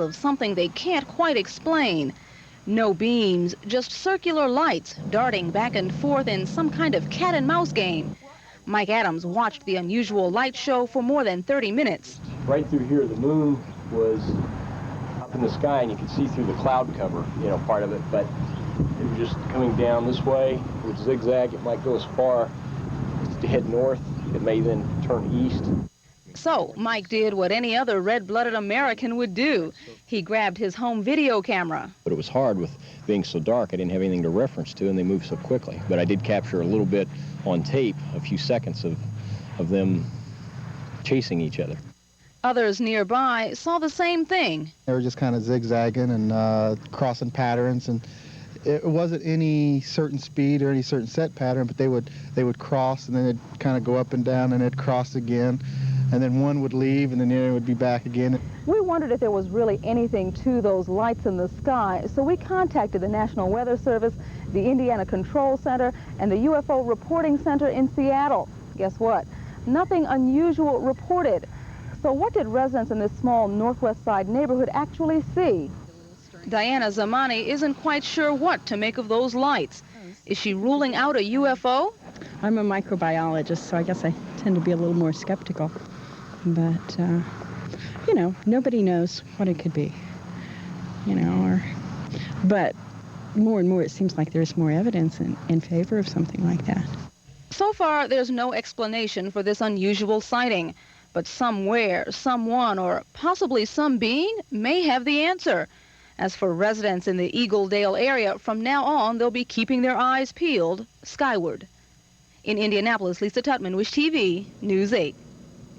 of something they can't quite explain. No beams, just circular lights darting back and forth in some kind of cat and mouse game. Mike Adams watched the unusual light show for more than 30 minutes. Right through here, the moon was up in the sky, and you could see through the cloud cover, part of it, but it was just coming down this way. It would zigzag. It might go as far to head north. It may then turn east. So Mike did what any other red-blooded American would do. He grabbed his home video camera. But it was hard with being so dark. I didn't have anything to reference to, and they moved so quickly. But I did capture a little bit on tape, a few seconds of them chasing each other. Others nearby saw the same thing. They were just kind of zigzagging and crossing patterns, and it wasn't any certain speed or any certain set pattern, but they would cross, and then they'd kind of go up and down, and they'd cross again. And then one would leave, and then the other would be back again. We wondered if there was really anything to those lights in the sky, so we contacted the National Weather Service, the Indiana Control Center, and the UFO Reporting Center in Seattle. Guess what? Nothing unusual reported. So what did residents in this small northwest side neighborhood actually see? Diana Zamani isn't quite sure what to make of those lights. Is she ruling out a UFO? I'm a microbiologist, so I guess I tend to be a little more skeptical. But, nobody knows what it could be, but more and more it seems like there's more evidence in favor of something like that. So far, there's no explanation for this unusual sighting, but somewhere, someone, or possibly some being may have the answer. As for residents in the Eagle Dale area, from now on, they'll be keeping their eyes peeled skyward. In Indianapolis, Lisa Tutman, Wish TV, News 8.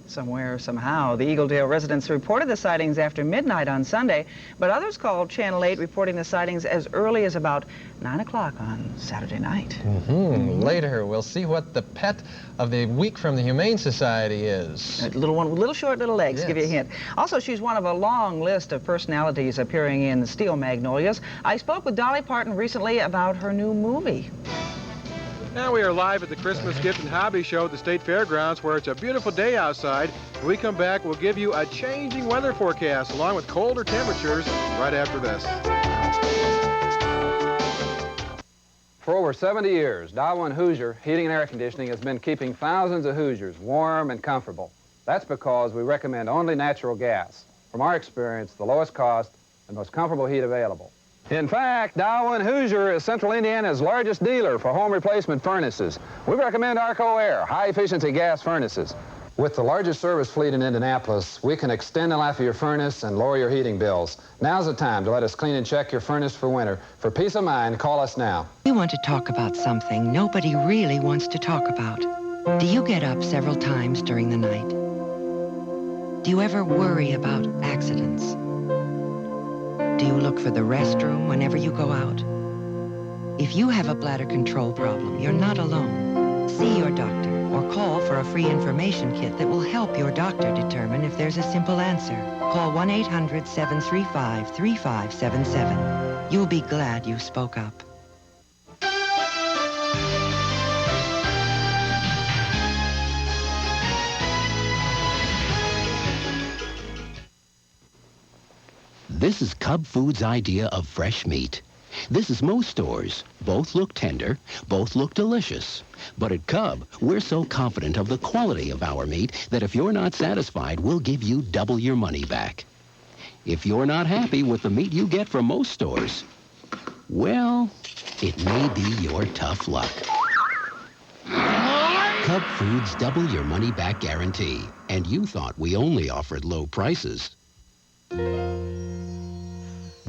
Somewhere, somehow, the Eagle Dale residents reported the sightings after midnight on Sunday, but others called Channel 8 reporting the sightings as early as about 9 o'clock on Saturday night. Later, we'll see what the pet of the week from the Humane Society is. A little one with little short little legs, yes. Give you a hint. Also, she's one of a long list of personalities appearing in Steel Magnolias. I spoke with Dolly Parton recently about her new movie. Now we are live at the Christmas Gift and Hobby Show at the State Fairgrounds, where it's a beautiful day outside. When we come back, we'll give you a changing weather forecast along with colder temperatures right after this. For over 70 years, Darwin Hoosier Heating and Air Conditioning has been keeping thousands of Hoosiers warm and comfortable. That's because we recommend only natural gas. From our experience, the lowest cost and most comfortable heat available. In fact, Darwin Hoosier is Central Indiana's largest dealer for home replacement furnaces. We recommend Arco Air, high-efficiency gas furnaces. With the largest service fleet in Indianapolis, we can extend the life of your furnace and lower your heating bills. Now's the time to let us clean and check your furnace for winter. For peace of mind, call us now. We want to talk about something nobody really wants to talk about. Do you get up several times during the night? Do you ever worry about accidents? Do you look for the restroom whenever you go out? If you have a bladder control problem, you're not alone. See your doctor or call for a free information kit that will help your doctor determine if there's a simple answer. Call 1-800-735-3577. You'll be glad you spoke up. This is Cub Foods' idea of fresh meat. This is most stores. Both look tender, both look delicious. But at Cub, we're so confident of the quality of our meat that if you're not satisfied, we'll give you double your money back. If you're not happy with the meat you get from most stores, well, it may be your tough luck. Cub Foods' double your money back guarantee. And you thought we only offered low prices.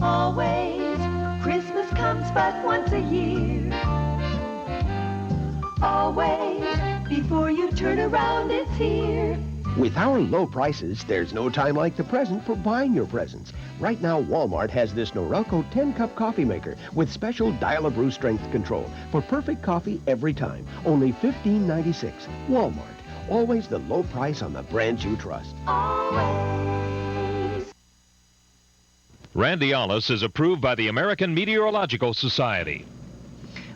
Always, Christmas comes but once a year. Always, before you turn around, it's here. With our low prices, there's no time like the present for buying your presents. Right now, Walmart has this Norelco 10-cup coffee maker with special dial-a-brew strength control for perfect coffee every time. Only $15.96. Walmart. Always the low price on the brands you trust. Always. Randy Ollis is approved by the American Meteorological Society.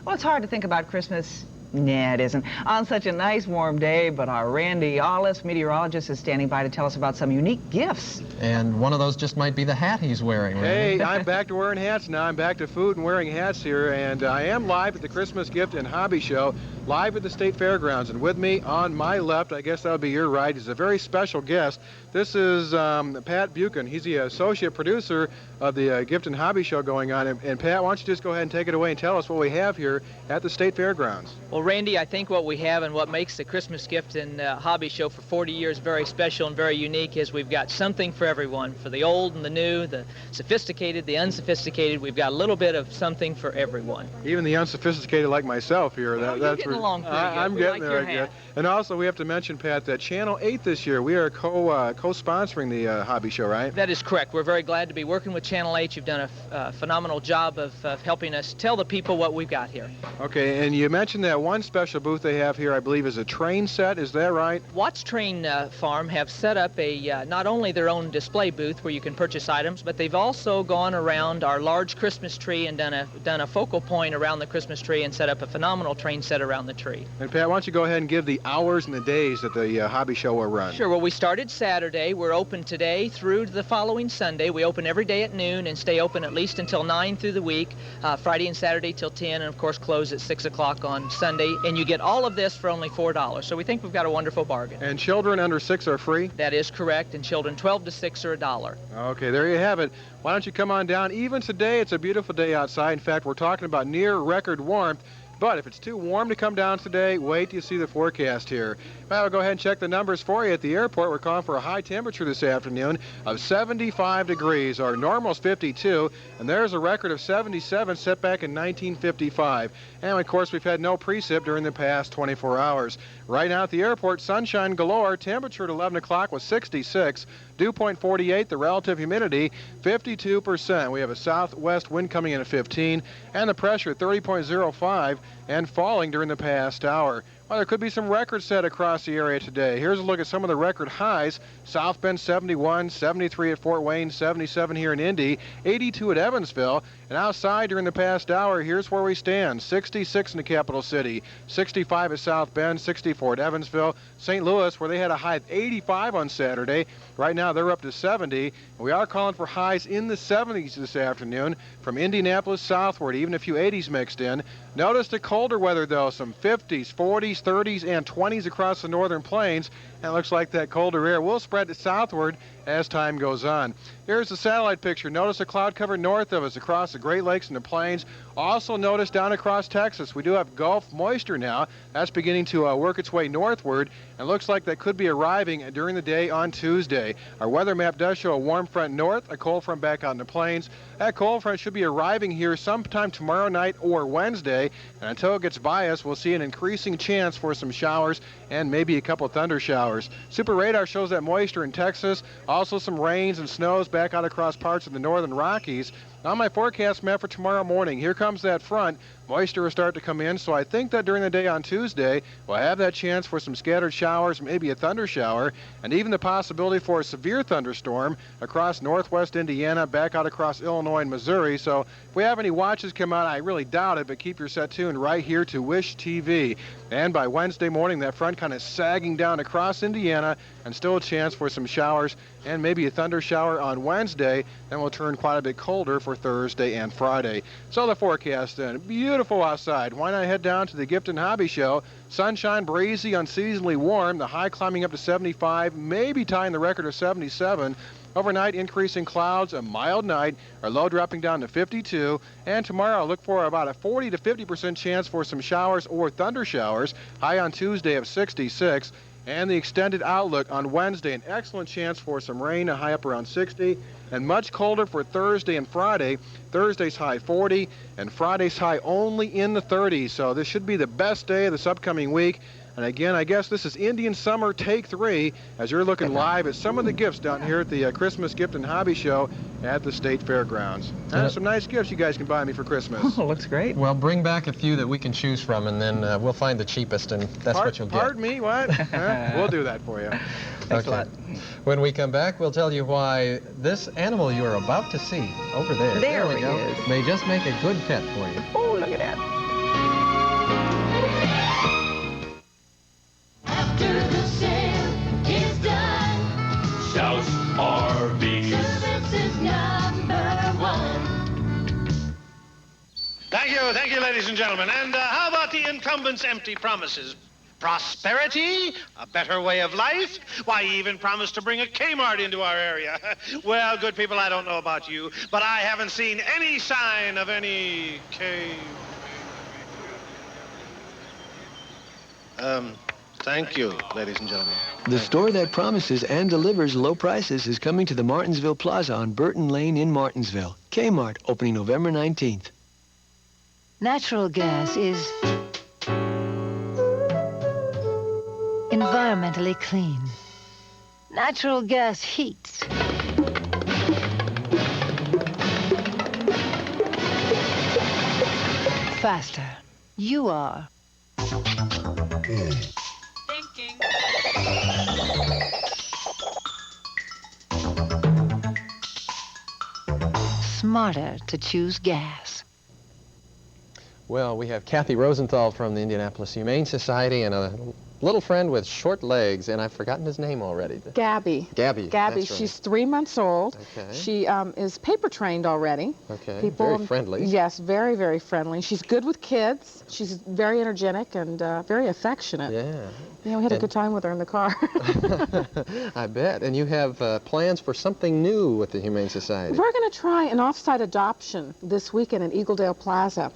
Well, it's hard to think about Christmas Nah, it isn't. On such a nice warm day, but our Randy Ollis, meteorologist, is standing by to tell us about some unique gifts. And one of those just might be the hat he's wearing, Randy. Hey, I'm back to wearing hats now. I'm back to food and wearing hats here, and I am live at the Christmas Gift and Hobby Show, live at the State Fairgrounds. And with me on my left, I guess that would be your right, is a very special guest. This is Pat Buchan. He's the associate producer of the Gift and Hobby Show going on. And Pat, why don't you just go ahead and take it away and tell us what we have here at the State Fairgrounds. Well, Randy, I think what we have and what makes the Christmas Gift and Hobby Show for 40 years very special and very unique is we've got something for everyone, for the old and the new, the sophisticated, the unsophisticated. We've got a little bit of something for everyone. Even the unsophisticated like myself here. Well, you're getting along pretty good. I'm We getting like there, your I guess. hat. And also, we have to mention, Pat, that Channel 8 this year, we are co-sponsoring the Hobby Show, right? That is correct. We're very glad to be working with Channel 8. You've done a phenomenal job of helping us tell the people what we've got here. Okay, and you mentioned that one special booth they have here, I believe, is a train set. Is that right? Watts Train Farm have set up a not only their own display booth where you can purchase items, but they've also gone around our large Christmas tree and done a focal point around the Christmas tree and set up a phenomenal train set around the tree. And Pat, why don't you go ahead and give the hours and the days that the Hobby Show will run? Sure. Well, we started Saturday. We're open today through the following Sunday. We open every day at noon and stay open at least until 9 through the week, Friday and Saturday till 10, and of course close at 6 o'clock on Sunday. And you get all of this for only $4. So we think we've got a wonderful bargain. And children under 6 are free? That is correct. And children 12 to 6 are $1. Okay, there you have it. Why don't you come on down? Even today, it's a beautiful day outside. In fact, we're talking about near record warmth. But if it's too warm to come down today, wait till you see the forecast here. Well, I'll go ahead and check the numbers for you at the airport. We're calling for a high temperature this afternoon of 75 degrees. Our normal is 52, and there's a record of 77 set back in 1955. And, of course, we've had no precip during the past 24 hours. Right now at the airport, sunshine galore. Temperature at 11 o'clock was 66. Dew point 48. The relative humidity 52%. We have a southwest wind coming in at 15, and the pressure 30.05 and falling during the past hour. Well, there could be some records set across the area today. Here's a look at some of the record highs. South Bend 71, 73 at Fort Wayne, 77 here in Indy, 82 at Evansville. And outside during the past hour, here's where we stand. 66 in the capital city, 65 at South Bend, 64 at Evansville. St. Louis, where they had a high of 85 on Saturday. Right now they're up to 70. We are calling for highs in the 70s this afternoon from Indianapolis southward, even a few 80s mixed in. Notice the colder weather, though, some 50s, 40s, 30s, and 20s across the northern plains. And it looks like that colder air will spread southward as time goes on. Here's the satellite picture. Notice the cloud cover north of us across the Great Lakes and the plains. Also notice down across Texas, we do have Gulf moisture now. That's beginning to work its way northward, and looks like that could be arriving during the day on Tuesday. Our weather map does show a warm front north, a cold front back out in the plains. That cold front should be arriving here sometime tomorrow night or Wednesday, and until it gets by us, we'll see an increasing chance for some showers and maybe a couple thunder showers. Super radar shows that moisture in Texas, also some rains and snows back out across parts of the northern Rockies. On my forecast map for tomorrow morning, here comes that front. Moisture will start to come in, so I think that during the day on Tuesday, we'll have that chance for some scattered showers, maybe a thunder shower, and even the possibility for a severe thunderstorm across northwest Indiana, back out across Illinois and Missouri. So if we have any watches come out, I really doubt it, but keep your set tuned right here to Wish TV. And by Wednesday morning, that front kind of sagging down across Indiana, and still a chance for some showers and maybe a thunder shower on Wednesday. Then we'll turn quite a bit colder for Thursday and Friday. So the forecast then, beautiful outside. Why not head down to the Gift and Hobby Show? Sunshine, breezy, unseasonably warm. The high climbing up to 75, maybe tying the record of 77. Overnight, increasing clouds, a mild night. Our low dropping down to 52. And tomorrow, look for about a 40 to 50% chance for some showers or thunder showers. High on Tuesday of 66. And the extended outlook on Wednesday, an excellent chance for some rain, a high up around 60. And much colder for Thursday and Friday. Thursday's high 40, and Friday's high only in the 30s. So this should be the best day of this upcoming week. And again, I guess this is Indian Summer Take 3 as you're looking live at some of the gifts down here at the Christmas Gift and Hobby Show at the State Fairgrounds. Some nice gifts you guys can buy me for Christmas. Oh, looks great. Well, bring back a few that we can choose from, and then we'll find the cheapest, and that's what you'll get. Pardon me, what? We'll do that for you. Thanks a lot. When we come back, we'll tell you why this animal you're about to see over there, There we go, may just make a good pet for you. Oh, look at that. Thank you, ladies and gentlemen. And how about the incumbent's empty promises? Prosperity? A better way of life? Why, he even promised to bring a Kmart into our area. Well, good people, I don't know about you, but I haven't seen any sign of any Thank you, ladies and gentlemen. The store that promises and delivers low prices is coming to the Martinsville Plaza on Burton Lane in Martinsville. Kmart, opening November 19th. Natural gas is environmentally clean. Natural gas heats. Faster. You are. Thinking. Smarter to choose gas. Well, we have Kathy Rosenthal from the Indianapolis Humane Society and a little friend with short legs, and I've forgotten his name already. Gabby. Gabby. Gabby. That's right. She's 3 months old. Okay. She is paper trained already. Okay. Very friendly. Yes, very, very friendly. She's good with kids. She's very energetic and very affectionate. Yeah. You know, we had a good time with her in the car. I bet. And you have plans for something new with the Humane Society. We're going to try an off-site adoption this weekend at Eagledale Plaza.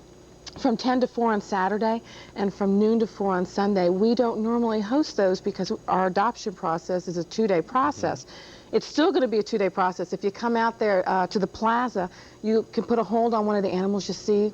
From 10 to 4 on Saturday and from noon to 4 on Sunday. We don't normally host those because our adoption process is a 2-day process. It's still going to be a 2-day process. If you come out there to the plaza, you can put a hold on one of the animals you see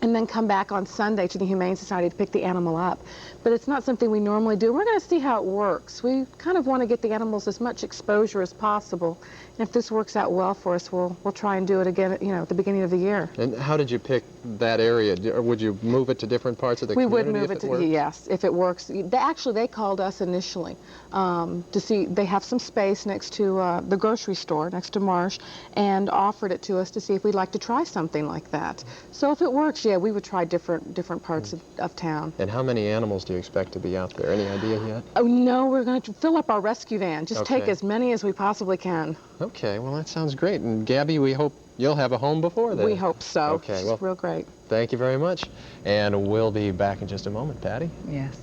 and then come back on Sunday to the Humane Society to pick the animal up. But it's not something we normally do. We're going to see how it works. We kind of want to get the animals as much exposure as possible. And if this works out well for us, we'll try and do it again, you know, at the beginning of the year. And how did you pick that area? Or would you move it to different parts of the community? We would move it to, yes, if it works. They called us initially to see, they have some space next to the grocery store, next to Marsh, and offered it to us to see if we'd like to try something like that. So if it works, yeah, we would try different parts of town. And how many animals do you expect to be out there? Any idea yet? Oh, no, we're going to fill up our rescue van. Just Okay. take as many as we possibly can. Okay, well, that sounds great. And Gabby, we hope you'll have a home before then. We hope so. Okay, She's well, real great. Thank you very much. And we'll be back in just a moment. Patty? Yes.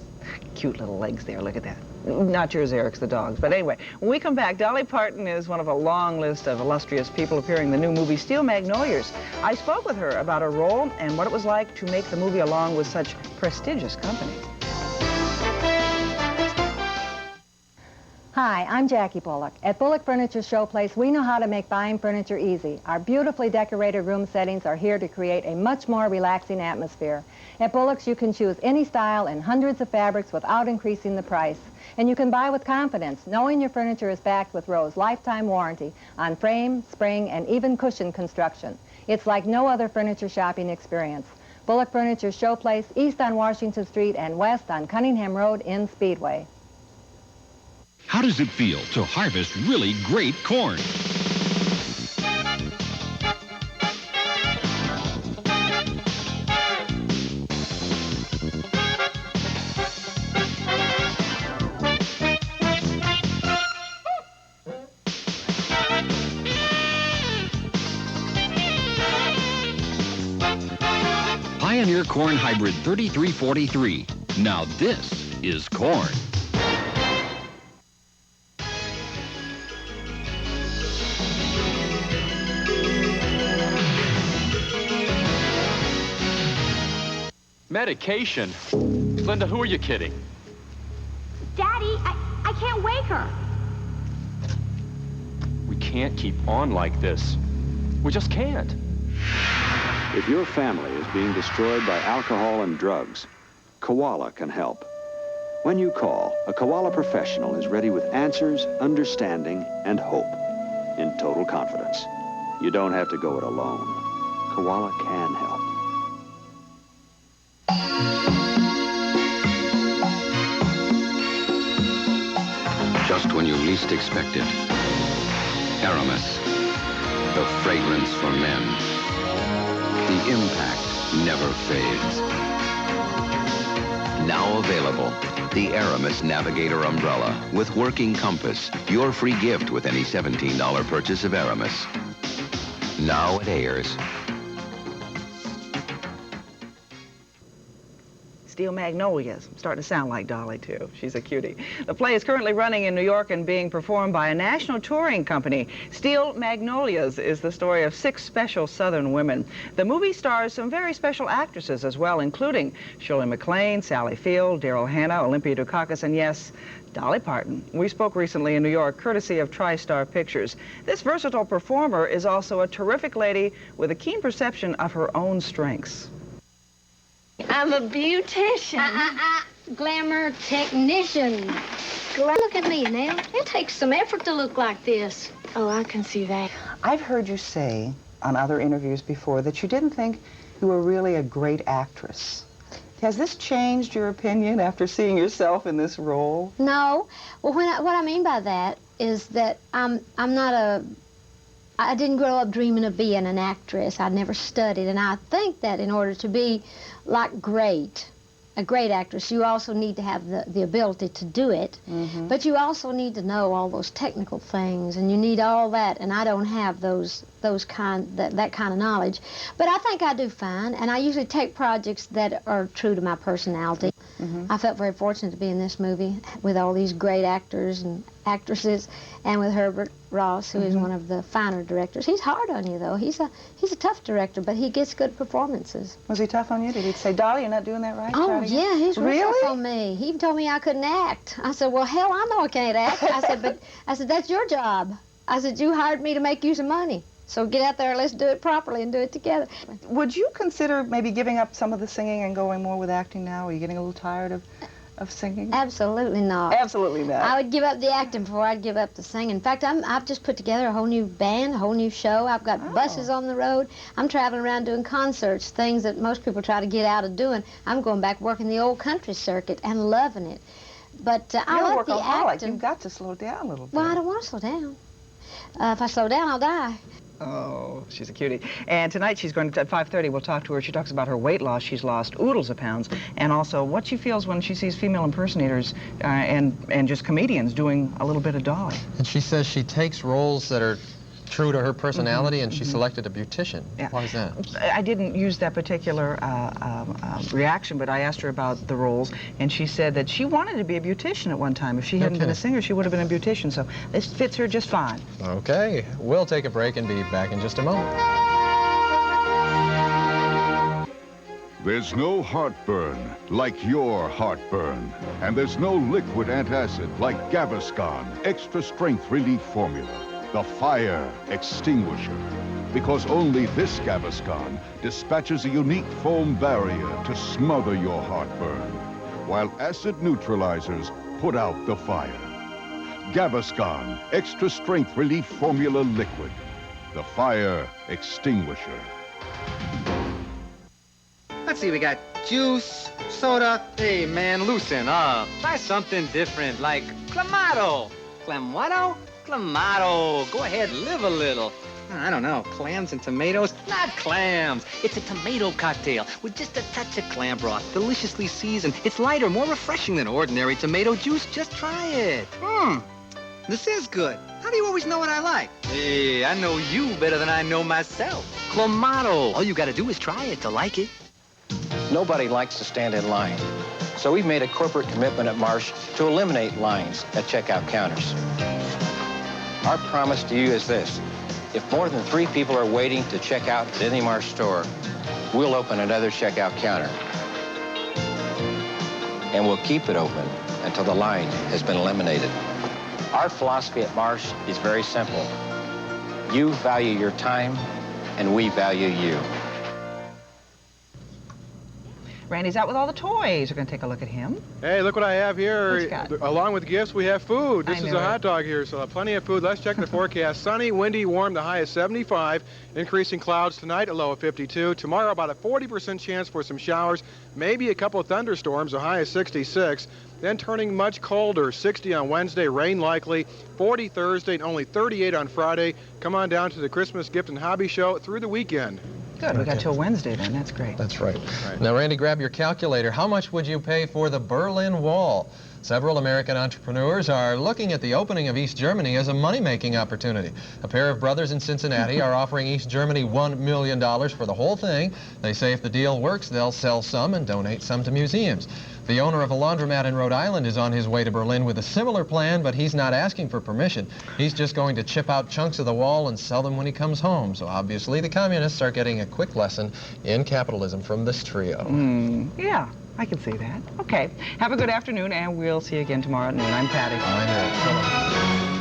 Cute little legs there. Look at that. Not yours, Eric's, the dog's. But anyway, when we come back, Dolly Parton is one of a long list of illustrious people appearing in the new movie Steel Magnolias. I spoke with her about her role and what it was like to make the movie along with such prestigious company. Hi, I'm Jackie Bullock. At Bullock Furniture Showplace, we know how to make buying furniture easy. Our beautifully decorated room settings are here to create a much more relaxing atmosphere. At Bullock's, you can choose any style and hundreds of fabrics without increasing the price. And you can buy with confidence, knowing your furniture is backed with Rowe's lifetime warranty on frame, spring, and even cushion construction. It's like no other furniture shopping experience. Bullock Furniture Showplace, east on Washington Street and west on Cunningham Road in Speedway. How does it feel to harvest really great corn? Pioneer Corn Hybrid 3343. Now this is corn. Medication? Linda, who are you kidding? Daddy, I can't wake her. We can't keep on like this. We just can't. If your family is being destroyed by alcohol and drugs, Koala can help. When you call, a Koala professional is ready with answers, understanding, and hope in total confidence. You don't have to go it alone. Koala can help. Just when you least expect it. Aramis, the fragrance for men. The impact never fades. Now available, the Aramis Navigator Umbrella with working compass. Your free gift with any $17 purchase of Aramis. Now at Ayers. Steel Magnolias. I'm starting to sound like Dolly, too. She's a cutie. The play is currently running in New York and being performed by a national touring company. Steel Magnolias is the story of 6 special Southern women. The movie stars some very special actresses as well, including Shirley MacLaine, Sally Field, Daryl Hannah, Olympia Dukakis, and yes, Dolly Parton. We spoke recently in New York, courtesy of TriStar Pictures. This versatile performer is also a terrific lady with a keen perception of her own strengths. I'm a beautician. Glamour technician. Look at me now. It takes some effort to look like this. Oh, I can see that. I've heard you say on other interviews before that you didn't think you were really a great actress. Has this changed your opinion after seeing yourself in this role? No. Well, what I mean by that is that I didn't grow up dreaming of being an actress. I never studied, and I think that in order to be like a great actress, you also need to have the ability to do it, but you also need to know all those technical things, and you need all that, and I don't have that kind of knowledge. But I think I do fine, and I usually take projects that are true to my personality. I felt very fortunate to be in this movie with all these great actors and actresses, and with Herbert Ross, who is one of the finer directors. He's hard on you, though. He's a tough director, but he gets good performances. Was he tough on you? Did he say, Dolly, you're not doing that right? Oh, yeah, he's real tough on me. He told me I couldn't act. I said, well, hell, I know I can't act. I said, that's your job. I said, you hired me to make you some money. So get out there and let's do it properly and do it together. Would you consider maybe giving up some of the singing and going more with acting now? Are you getting a little tired of singing? Absolutely not. Absolutely not. I would give up the acting before I'd give up the singing. In fact, I've just put together a whole new band, a whole new show. I've got buses on the road. I'm traveling around doing concerts, things that most people try to get out of doing. I'm going back working the old country circuit and loving it. But I like the acting. You've got to slow down a little bit. Well, I don't want to slow down. If I slow down, I'll die. Oh, she's a cutie. And tonight she's going to, at 5:30, we'll talk to her. She talks about her weight loss. She's lost oodles of pounds. And also what she feels when she sees female impersonators and just comedians doing a little bit of Dolly. And she says she takes roles that are true to her personality, and she selected a beautician. Yeah. Why is that? I didn't use that particular reaction, but I asked her about the roles, and she said that she wanted to be a beautician at one time. If she hadn't been a singer, she would have been a beautician, so this fits her just fine. Okay, we'll take a break and be back in just a moment. There's no heartburn like your heartburn, and there's no liquid antacid like Gaviscon Extra Strength Relief Formula. The fire extinguisher, because only this Gaviscon dispatches a unique foam barrier to smother your heartburn, while acid neutralizers put out the fire. Gaviscon Extra Strength Relief Formula Liquid, the fire extinguisher. Let's see, we got juice, soda. Hey, man, loosen up. Try something different, like Clamato. Clamato? Clamato. Go ahead, live a little. I don't know, clams and tomatoes? Not clams. It's a tomato cocktail with just a touch of clam broth, deliciously seasoned. It's lighter, more refreshing than ordinary tomato juice. Just try it. This is good. How do you always know what I like? Hey, I know you better than I know myself. Clamato. All you gotta do is try it to like it. Nobody likes to stand in line. So we've made a corporate commitment at Marsh to eliminate lines at checkout counters. Our promise to you is this. If more than 3 people are waiting to check out at any Marsh store, we'll open another checkout counter. And we'll keep it open until the line has been eliminated. Our philosophy at Marsh is very simple. You value your time, and we value you. Randy's out with all the toys. We're going to take a look at him. Hey, look what I have here. Along with gifts, we have food. This is a hot dog here, so plenty of food. Let's check the forecast. Sunny, windy, warm, the high is 75. Increasing clouds tonight, a low of 52. Tomorrow, about a 40% chance for some showers, maybe a couple of thunderstorms, a high of 66. Then turning much colder, 60 on Wednesday, rain likely, 40 Thursday, and only 38 on Friday. Come on down to the Christmas Gift and Hobby Show through the weekend. Good. We got till Wednesday then. That's great. That's right. Now, Randy, grab your calculator. How much would you pay for the Berlin Wall? Several American entrepreneurs are looking at the opening of East Germany as a money-making opportunity. A pair of brothers in Cincinnati are offering East Germany $1 million for the whole thing. They say if the deal works, they'll sell some and donate some to museums. The owner of a laundromat in Rhode Island is on his way to Berlin with a similar plan, but he's not asking for permission. He's just going to chip out chunks of the wall and sell them when he comes home. So obviously the communists are getting a quick lesson in capitalism from this trio. Yeah, I can see that. Okay, have a good afternoon, and we'll see you again tomorrow at noon. I'm Patty. I know.